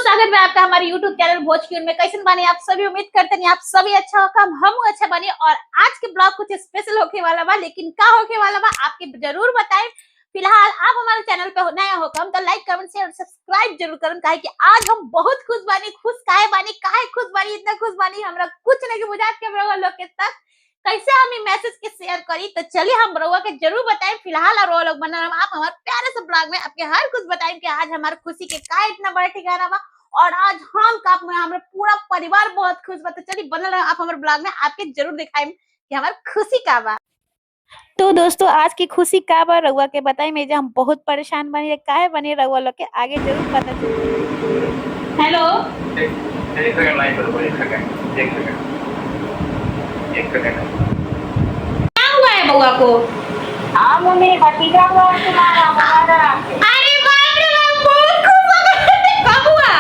स्वागत है आपका हमारे YouTube चैनल भोजपुरी में। कैसे बने आप सभी? उम्मीद करते हैं आप सभी अच्छा होगा, हम अच्छा बने। और आज के ब्लॉग कुछ स्पेशल होके वाला बा, लेकिन क्या होके वाला बा आपके जरूर बताएं। फिलहाल आप हमारे चैनल पे नया होगा हम तो लाइक कमेंट शेयर सब्सक्राइब जरूर करें, काहे कि आज हम बहुत खुश बानी। खुश काहे खुश बानी, इतना खुश बानी हमरा कुछ नहीं बुझा के लोग के तक कैसे हम मैसेज के शेयर करी। तो चलिए हम रउआ के जरूर बताएं। फिलहाल और लोग बना आप हमारे प्यारे से ब्लॉग में आपके हर कुछ बताएं कि आज हमारे खुशी के का इतना बड़ा ठिकाना बा और आज हम का हमारा पूरा परिवार बहुत खुश बा। तो चलिए बनल रहो आप हमारे ब्लॉग में, आपके जरूर दिखाएं कि हमारी खुशी का बा। तो दोस्तों आज की खुशी का बा रउआ के बताई में, हम बहुत परेशान बनी काहे बनी रउआ लोग के आगे जरूर पता चले। हेलो एक सेकंड लाइन करो, एक सेकंड क्या हुआ है बउआ को? हाँ मम्मी भतीजा हुआ तुम्हारा हमारा। अरे बाप रे बाप, बहुत खुश हो गए। कब हुआ?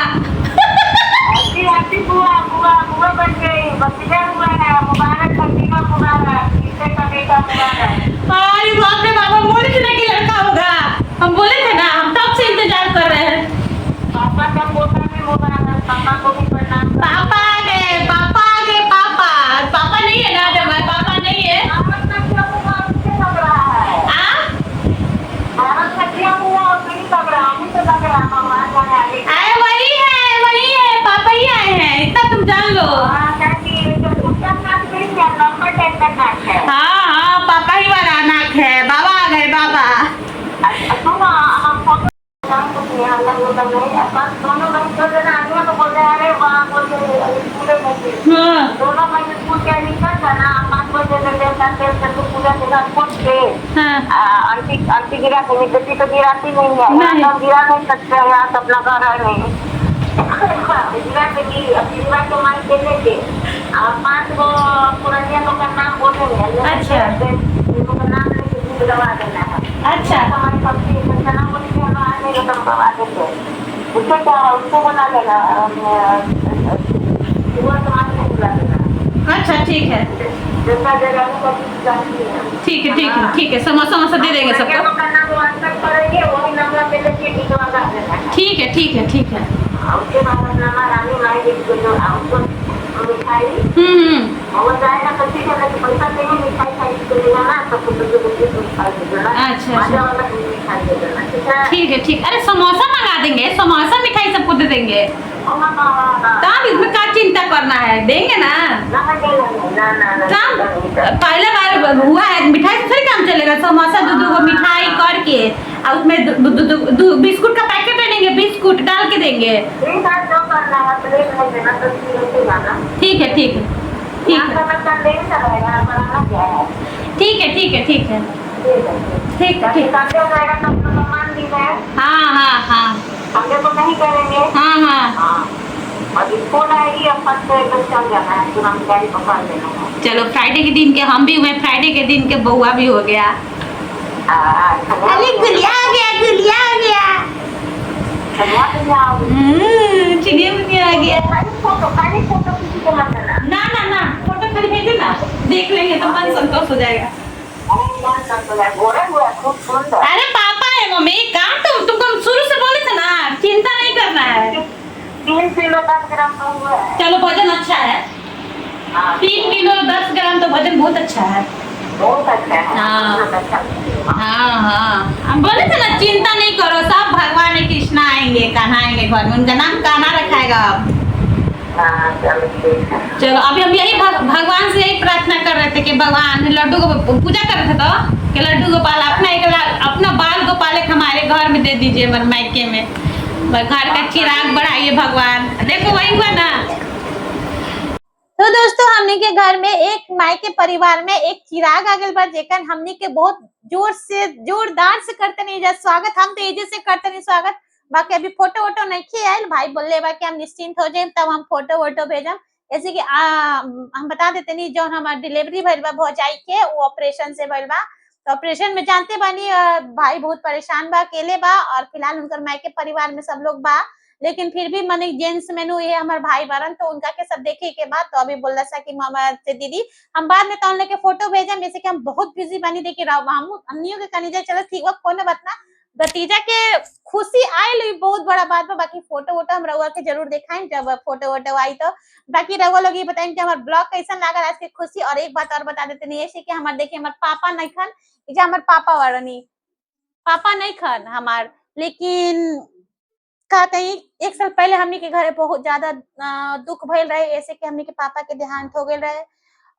ऐसी बुआ बुआ बुआ बन गई, भतीजा हुआ है। मुबारक भतीजा, मुबारक किससे का बेटा मुबारक। अरे बाप रे बाप, हम बोले थे ना कि लड़का होगा, हम बोले थे ना, हम तब से इंतजार कर रहे हैं। पापा का पोता भी मुबारक, पापा को भी प्रणाम। पापा आ गए, पापा आ गए। पापा नहीं है ना, जब पापा नहीं है। भारत का क्या हुआ उससे लग रहा है। भारत का क्या हुआ नहीं लग रहा, हमें तो लग रहा मामा जाने अरे वही है, पापा ही आए हैं, इतना तुम जान लो। नंबर टेंशन नाक है। हाँ पापा ही वाला नाक है। बाबा आ गए, बाबा। सुनो हम फोटो दोनों भाई तो जना आदमी तो बोल रहे हैं अरे वहाँ बोल रहे स्कूल में दोनों भाई स्कूल के निकल जाना 5 बजे तक तो पूजा के साथ पहुँच के आंटी गिरा के बेटी तो गिराती नहीं है, यहाँ तो गिरा नहीं सकते हैं, यहाँ तो अपना घर है नहीं गिरा के माई के लेके 5 गो पुरानिया लोग का नाम बोलेंगे। अच्छा नाम लेके दूध दबा देना है। अच्छा हमारी सब्जी उससे क्या है, उसको बना लेना, अच्छा ठीक है ठीक है समोसा दे देंगे सबको। वही नंबर पे लेके भिजवा देना। ठीक है उसके बाद अपना रानी माई उसको मिठाई वो जाएगा तो ठीक है, लेकिन पैसा देंगे मिठाई खाई के ले जाना सबको मिठाई दे देना। अच्छा ठीक। अरे समोसा मंगा देंगे, समोसा मिठाई सबको दे देंगे। तब इसमें क्या चिंता करना है, देंगे ना। पहला बार हुआ है, मिठाई से थोड़ी काम चलेगा। समोसा दो मिठाई करके और उसमें बिस्कुट का पैकेट देंगे, बिस्कुट डाल के देंगे। ठीक है। हाँ तो नहीं करेंगे। हाँ और स्कूल आएगी अब फर्स्ट से एकदम चल जाना है, तुरंत गाड़ी पकड़ लेना है। चलो फ्राइडे के दिन के हम भी हुए, फ्राइडे के दिन के बउआ भी हो गया। अरे गुलिया आ गया चिड़िया मुनिया आ गया। फोटो किसी को मत देना। ना फोटो खाली भेजे ना, देख लेंगे तो मन संतोष हो जाएगा। खूब सुंदर। अरे पापा है मम्मी, काम तुमको शुरू से बोले थे ना, चिंता नहीं करना है। 3 किलो 10 ग्राम का हुआ है। चलो वजन अच्छा है। 3 किलो 10 ग्राम तो वजन बहुत अच्छा है। बहुत अच्छा है। हाँ हम बोले थे ना चिंता नहीं करो, सब भगवान कृष्णा आएंगे, कान्हा आएंगे घर में, उनका नाम कान्हा रखाएगा अब। चलो अभी हम यही भगवान से यही प्रार्थना कर रहे थे कि भगवान लड्डू को पूजा कर रहे थे तो कि लड्डू गोपाल अपना बाल गोपाल हमारे घर में दे दीजिए, मायके में घर का चिराग बढ़ाइए भगवान। देखो वही हुआ ना। तो दोस्तों हमने के घर में एक मायके परिवार में एक चिराग आ गया, जेकर हमने के बहुत जोरदार से करते नहीं जा स्वागत। हम तो एजे से करते नहीं स्वागत। बाकी अभी फोटो वोटो नहीं आयल, भाई बोले बा कि हम निश्चिंत हो जाए तब हम फोटो वोटो भेजम। जैसे कि हम बता देते नहीं, जो हमारा डिलीवरी भइल बा भौजाई के, वो ऑपरेशन से भइल बा। तो ऑपरेशन में जानते बानी भाई बहुत परेशान बा, अकेले बा और फिलहाल उनकर मायके परिवार में सब लोग बा, लेकिन फिर भी माने जेंट्स मेनू ये हमारे भाई बरन, तो उनका के सब देखे के बाद तो अभी बोला सा कि मामा से दीदी हम बाद में तो लेके फोटो भेजम। जैसे कि हम बहुत बिजी बानी, देखिए हम अन्नियों के कनी जाए। चलो ठीक बा, कोई ना बात ना, भतीजा के खुशी आयल बहुत बड़ा बात बा। बाकी फोटो वोटो हम रउआ के जरूर दिखाएं जब फोटो वोटो आई तो। बाकी रउआ लोग ये बताएं कि हमारा ब्लॉग कैसा लागल आज के खुशी। और एक बात और बता देते नहीं ऐसे कि हमारे देखिए हमारे पापा नहीं खन, जो हमारे पापा वारनी पापा नहीं खन हमार, लेकिन का कहीं एक साल पहले हमनी के घरे बहुत ज्यादा दुख भइल रहे, ऐसे कि हमनी के पापा के देहांत हो गए रहे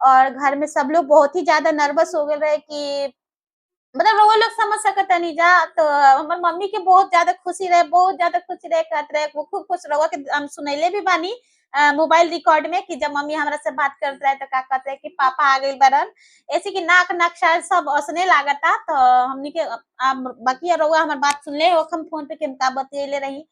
और घर में सब लोग बहुत ही ज्यादा नर्वस हो गए रहे कि मतलब वो लोग समझ सकता नहीं जा। तो हमार मम्मी के बहुत ज्यादा खुशी रहे, बहुत ज्यादा खुशी रहे, कहते रहे वो खूब खुश रहो कि हम सुनैले भी बानी मोबाइल रिकॉर्ड में कि जब मम्मी हमरा से बात करते रहे तो का कहते कि पापा आ गए बरन, ऐसे कि नाक नाक शायद सब असने लागता। तो हमनी के बाकी रउआ हमार बात सुन ले हम फोन पे किनका बतियले रही।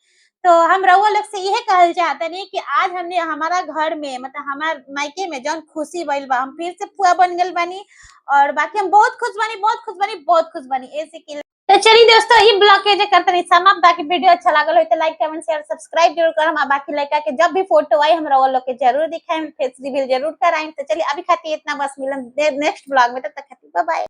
तो हम रउआ लोग से यह कहल चाहते नहीं कि आज हमने हमारा घर में मतलब हमार मायके में जौन खुशी भइल बा हम फिर से पुआ बन गल बानी और बाकी हम बहुत खुश बनी, बहुत खुश बनी, बहुत खुश बनी ऐसे कि। तो चलिए दोस्तों ये ब्लॉग के जो करते नहीं समाप्त। बाकी वीडियो अच्छा लागल हो तो लाइक कमेंट शेयर सब्सक्राइब जरूर करम। बाकी लड़का के जब भी फोटो आई हम लोग के जरूर दिखाएं, फेस रिवील जरूर कराएं। तो चलिए अभी खाती इतना बस, मिलन नेक्स्ट ब्लॉग में, तब तक खाती बाय बाय।